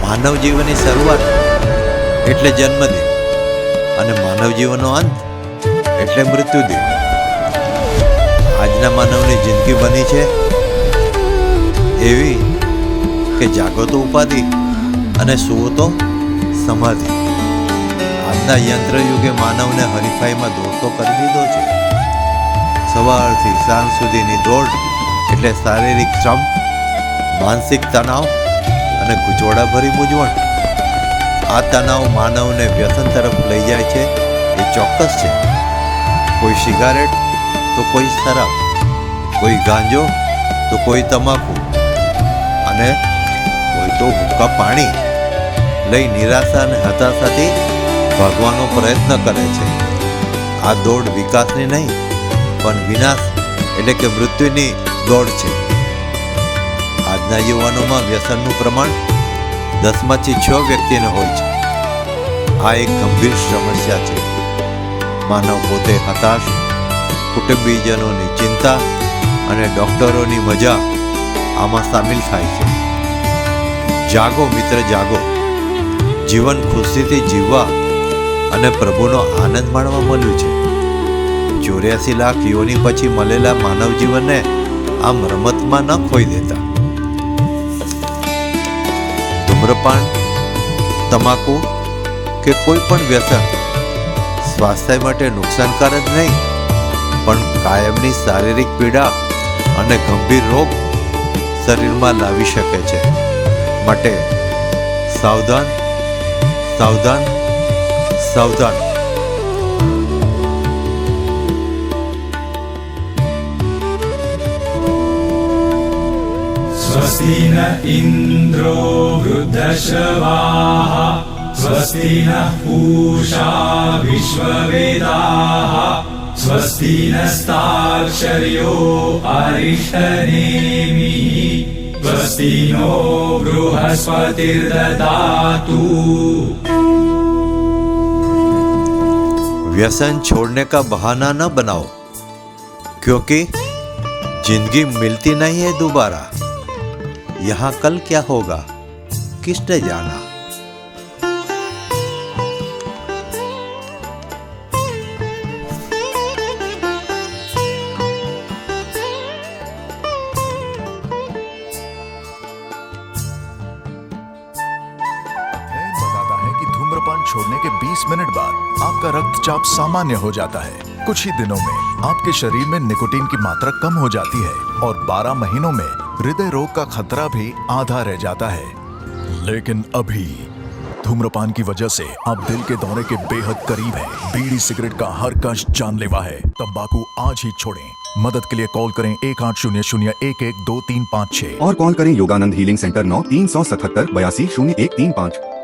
માનવ જીવનની શરૂઆત એટલે જન્મદિન અને માનવ જીવનનો અંત એટલે મૃત્યુદિન. આજના માનવની જિંદગી બની છે એવી કે જાગો તો ઉપાધિ અને સૂવો તો સમાધિ. આજના યંત્ર યુગે માનવને હરીફાઈમાં દોડતો કરી દીધો છે. સવારથી સાંજ સુધીની દોડ એટલે શારીરિક શ્રમ, માનસિક તણાવ અને ગૂંચવણાભરી મૂંઝવણ. આ તણાવ માનવને વ્યસન તરફ લઈ જાય છે એ ચોક્કસ છે. કોઈ સિગારેટ તો કોઈ શરાબ, કોઈ ગાંજો તો કોઈ તમાકુ અને કોઈ તો હુક્કા પાણી લઈ નિરાશા અને હતાશાથી ભાગવાનો પ્રયત્ન કરે છે. આ દોડ વિકાસની નહીં પણ વિનાશ એટલે કે મૃત્યુની દોડ છે. આજના યુવાનોમાં વ્યસનનું પ્રમાણ 10માંથી 6 વ્યક્તિને હોય છે. આ એક ગંભીર સમસ્યા છે. માનવ પોતે હતાશ, કુટુંબીજનોની ચિંતા અને ડૉક્ટરોની મજા આમાં સામેલ થાય છે. જાગો મિત્ર જાગો. જીવન ખુશીથી જીવવા અને પ્રભુનો આનંદ માણવા મળ્યું છે. 84 લાખ યોની પછી મળેલા માનવ જીવનને આમ રમતમાં ન ખોઈ દેતા. ધૂમ્રપાન, તમાકુ કે કોઈ પણ વ્યસન સ્વાસ્થ્ય માટે નુકસાનકારક નહીં પણ કાયમની શારીરિક પીડા અને ગંભીર રોગ શરીરમાં લાવી શકે છે. માટે સાવધાન, સાવધાન, સાવધાન. स्वस्ति न इन्द्रो वृद्धश्रवाः स्वस्ति नः पूषा विश्ववेदाः स्वस्ति नस्ताक्षर्यो अरिष्टनेमिः स्वस्ति नो बृहस्पतिर्ददातु. व्यसन छोड़ने का बहाना न बनाओ क्योंकि जिंदगी मिलती नहीं है दोबारा. यहाँ कल क्या होगा किसने जाना. बताता है कि धूम्रपान छोड़ने के 20 मिनट बाद आपका रक्तचाप सामान्य हो जाता है. कुछ ही दिनों में आपके शरीर में निकोटीन की मात्रा कम हो जाती है और 12 महीनों में हृदय रोग का खतरा भी आधा रह जाता है. लेकिन अभी धूम्रपान की वजह से आप दिल के दौरे के बेहद करीब हैं. बीड़ी सिगरेट का हर कश जानलेवा है. तंबाकू आज ही छोड़ें. मदद के लिए कॉल करें 1800 112356 और कॉल करें योगानंद हीलिंग सेंटर 9 377 82 0135.